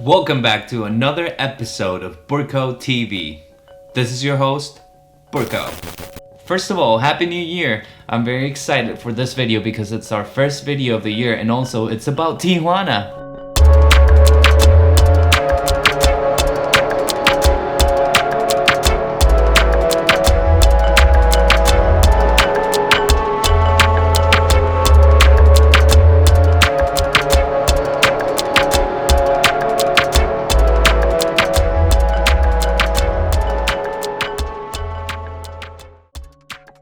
Welcome back to another episode of Burkeaux TV. This is your host, Burkeaux. First of all, Happy New Year! I'm very excited for this video because it's our first video of the year and also it's about Tijuana.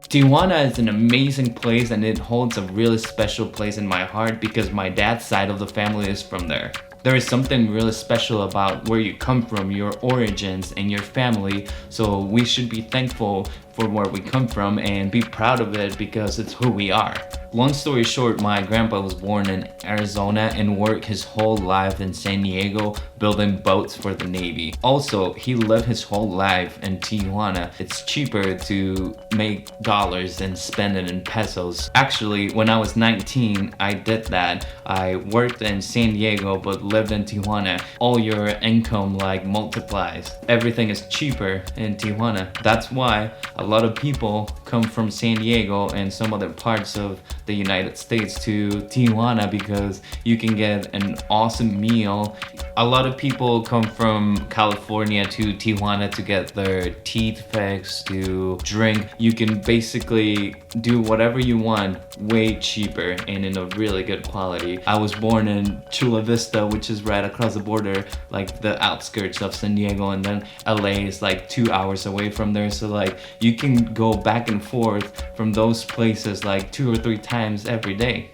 Tijuana is an amazing place and it holds a really special place in my heart because my dad's side of the family is from there. There is something really special about where you come from, your origins, and your family, so we should be thankful for where we come from and be proud of it because it's who we are. Long story short, my grandpa was born in Arizona and worked his whole life in San Diego building boats for the Navy. Also, he lived his whole life in Tijuana. It's cheaper to make dollars than spend it in pesos. Actually, when I was 19, I did that. I worked in San Diego but lived in Tijuana. All your income multiplies. Everything is cheaper in Tijuana. That's why a lot of people come from San Diego and some other parts of the United States to Tijuana because you can get an awesome meal. A lot of people come from California to Tijuana to get their teeth fixed, to drink. You can basically do whatever you want way cheaper and in a really good quality. I was born in Chula Vista, which is right across the border, the outskirts of San Diego, and then LA is 2 hours away from there, so you can go back and forth from those places 2 or 3 times every day.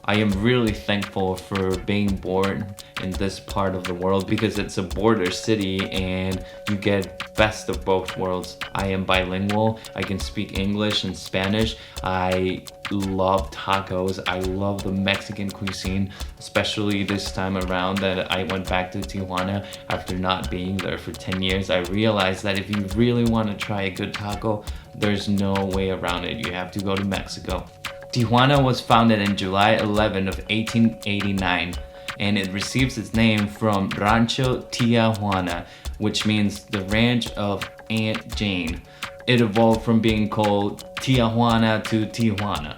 I am really thankful for being born in this part of the world because it's a border city and you get best of both worlds. I am bilingual. I can speak English and Spanish. I love tacos. I love the Mexican cuisine, especially this time around that I went back to Tijuana after not being there for 10 years. I realized that if you really want to try a good taco, there's no way around it. You have to go to Mexico. Tijuana was founded in July 11 of 1889 and it receives its name from Rancho Tia Juana, which means the ranch of Aunt Jane. It evolved from being called Tia Juana to Tijuana.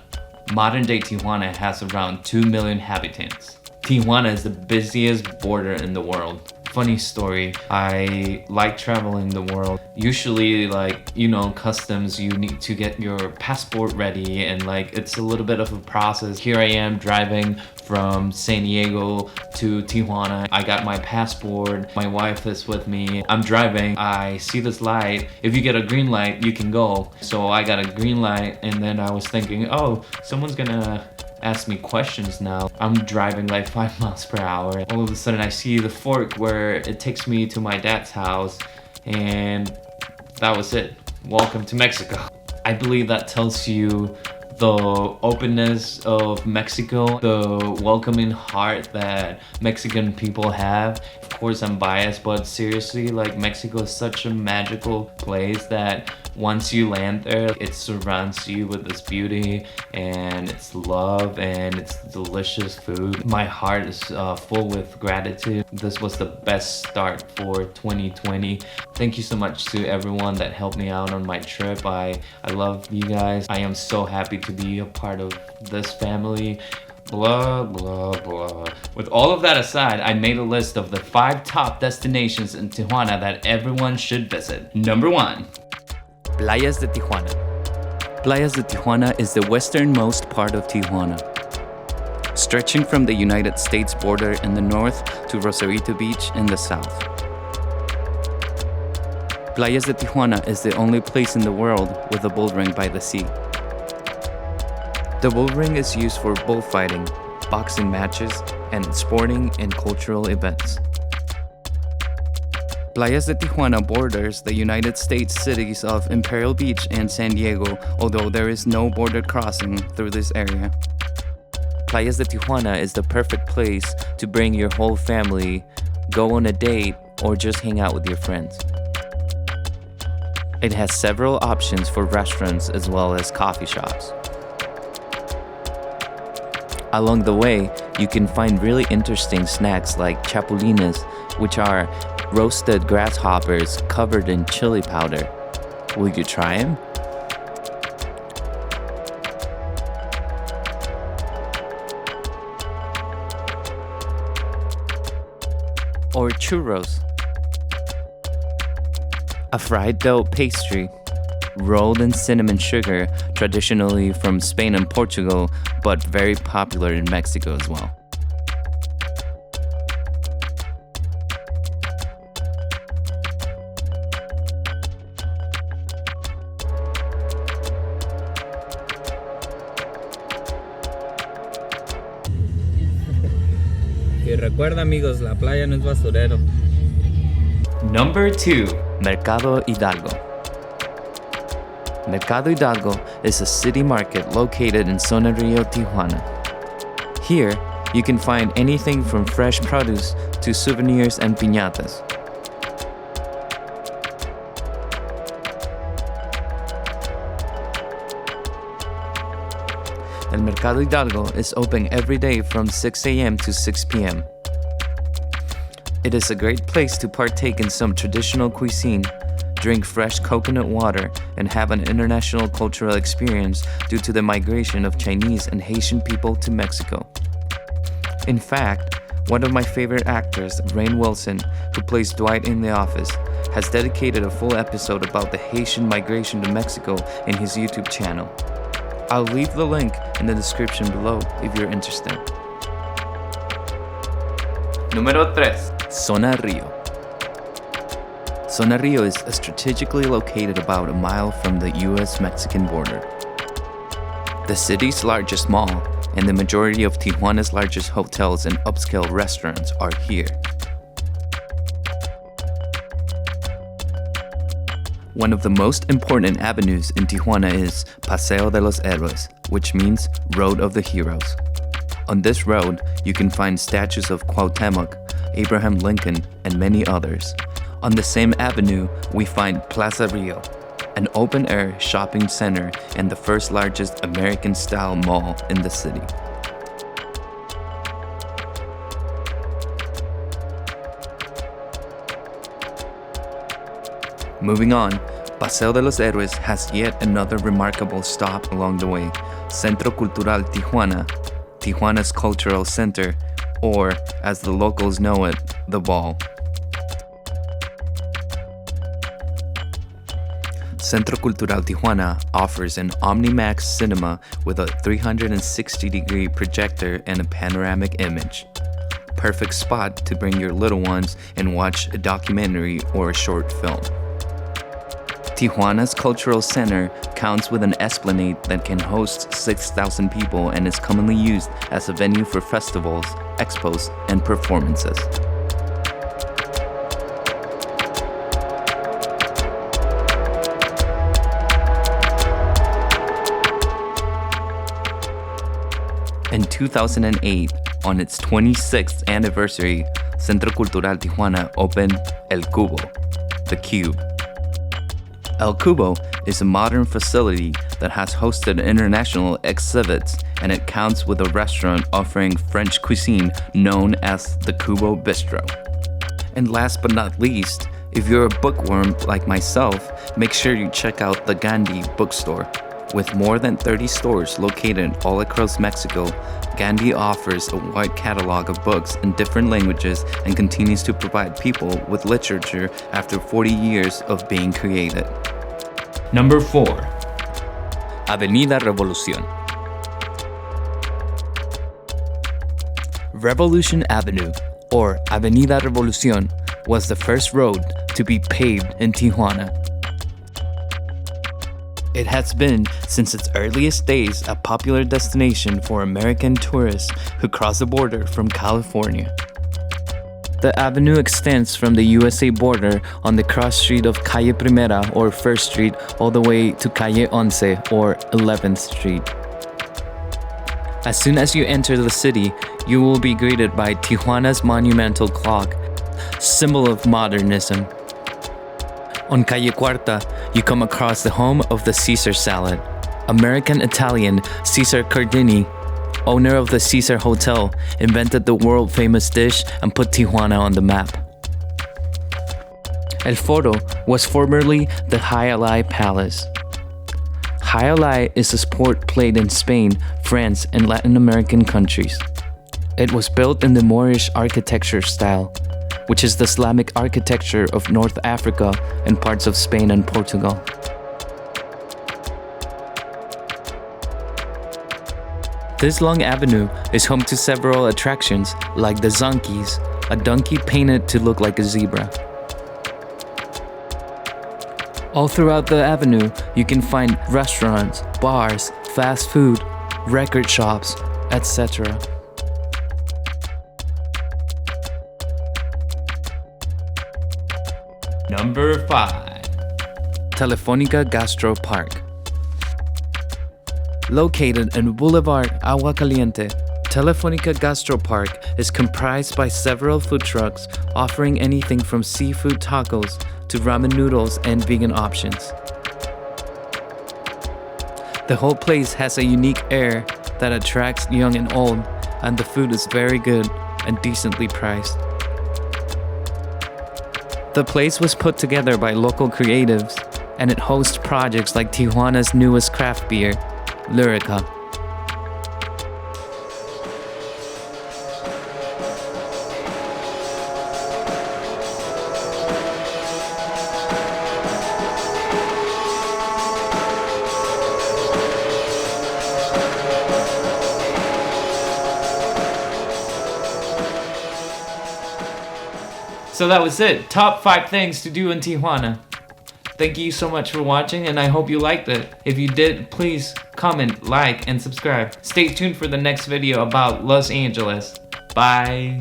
Modern day Tijuana has around 2 million inhabitants. Tijuana is the busiest border in the world. Funny story, I like traveling the world. Usually customs, you need to get your passport ready and it's a little bit of a process. Here I am driving from San Diego to Tijuana. I got my passport, my wife is with me. I'm driving, I see this light. If you get a green light, you can go. So I got a green light and then I was thinking, oh, someone's gonna ask me questions now. I'm driving 5 miles per hour. All of a sudden I see the fork where it takes me to my dad's house and that was it. Welcome to Mexico. I believe that tells you the openness of Mexico, the welcoming heart that Mexican people have. Of course I'm biased, but seriously, Mexico is such a magical place that once you land there, it surrounds you with this beauty and its love and its delicious food. My heart is full with gratitude. This was the best start for 2020. Thank you so much to everyone that helped me out on my trip. I love you guys. I am so happy to be a part of this family. Blah, blah, blah. With all of that aside, I made a list of the 5 top destinations in Tijuana that everyone should visit. Number 1. Playas de Tijuana. Playas de Tijuana is the westernmost part of Tijuana, stretching from the United States border in the north to Rosarito Beach in the south. Playas de Tijuana is the only place in the world with a bull ring by the sea. The bull ring is used for bullfighting, boxing matches, and sporting and cultural events. Playas de Tijuana borders the United States cities of Imperial Beach and San Diego, although there is no border crossing through this area. Playas de Tijuana is the perfect place to bring your whole family, go on a date, or just hang out with your friends. It has several options for restaurants as well as coffee shops. Along the way, you can find really interesting snacks like chapulines, which are roasted grasshoppers covered in chili powder. Will you try them? Or churros, a fried dough pastry rolled in cinnamon sugar, traditionally from Spain and Portugal, but very popular in Mexico as well. Y recuerda, amigos, la playa no es basurero. Number 2. Mercado Hidalgo. Mercado Hidalgo is a city market located in Zona Rio, Tijuana. Here, you can find anything from fresh produce to souvenirs and piñatas. El Mercado Hidalgo is open every day from 6 a.m. to 6 p.m. It is a great place to partake in some traditional cuisine, drink fresh coconut water, and have an international cultural experience due to the migration of Chinese and Haitian people to Mexico. In fact, one of my favorite actors, Rainn Wilson, who plays Dwight in The Office, has dedicated a full episode about the Haitian migration to Mexico in his YouTube channel. I'll leave the link in the description below if you're interested. Número 3. Zona Rio. Zona Rio is strategically located about a mile from the US-Mexican border. The city's largest mall and the majority of Tijuana's largest hotels and upscale restaurants are here. One of the most important avenues in Tijuana is Paseo De Las Arras, which means Road of the Heroes. On this road, you can find statues of Cuauhtémoc, Abraham Lincoln, and many others. On the same avenue, we find Plaza Rio, an open-air shopping center and the first largest American-style mall in the city. Moving on, Paseo de los Héroes has yet another remarkable stop along the way, Centro Cultural Tijuana, Tijuana's cultural center, or as the locals know it, the Ball. Centro Cultural Tijuana offers an OmniMax cinema with a 360-degree projector and a panoramic image. Perfect spot to bring your little ones and watch a documentary or a short film. Tijuana's cultural center counts with an esplanade that can host 6,000 people and is commonly used as a venue for festivals, expos, and performances. In 2008, on its 26th anniversary, Centro Cultural Tijuana opened El Cubo, the Cube. El Cubo is a modern facility that has hosted international exhibits, and it counts with a restaurant offering French cuisine known as the Cubo Bistro. And last but not least, if you're a bookworm like myself, make sure you check out the Gandhi bookstore. With more than 30 stores located all across Mexico, Gandhi offers a wide catalog of books in different languages and continues to provide people with literature after 40 years of being created. Number 4. Avenida Revolucion. Revolution Avenue, or Avenida Revolucion, was the first road to be paved in Tijuana. It has been, since its earliest days, a popular destination for American tourists who cross the border from California. The avenue extends from the USA border on the cross street of Calle Primera or 1st Street all the way to Calle Once or 11th Street. As soon as you enter the city, you will be greeted by Tijuana's monumental clock, symbol of modernism. On Calle Cuarta, you come across the home of the Caesar salad. American-Italian Cesar Cardini, owner of the Caesar Hotel, invented the world-famous dish and put Tijuana on the map. El Foro was formerly the Jai-Alai Palace. Jai-Alai is a sport played in Spain, France, and Latin American countries. It was built in the Moorish architecture style, which is the Islamic architecture of North Africa and parts of Spain and Portugal. This long avenue is home to several attractions like the Zonkies, a donkey painted to look like a zebra. All throughout the avenue, you can find restaurants, bars, fast food, record shops, etc. Number 5. Telefonica Gastro Park. Located in Boulevard Agua Caliente, Telefonica Gastro Park is comprised by several food trucks offering anything from seafood tacos to ramen noodles and vegan options. The whole place has a unique air that attracts young and old, and the food is very good and decently priced. The place was put together by local creatives, and it hosts projects like Tijuana's newest craft beer, Lyrica. So that was it. Top 5 things to do in Tijuana. Thank you so much for watching, and I hope you liked it. If you did, please comment, like, and subscribe. Stay tuned for the next video about Los Angeles. Bye.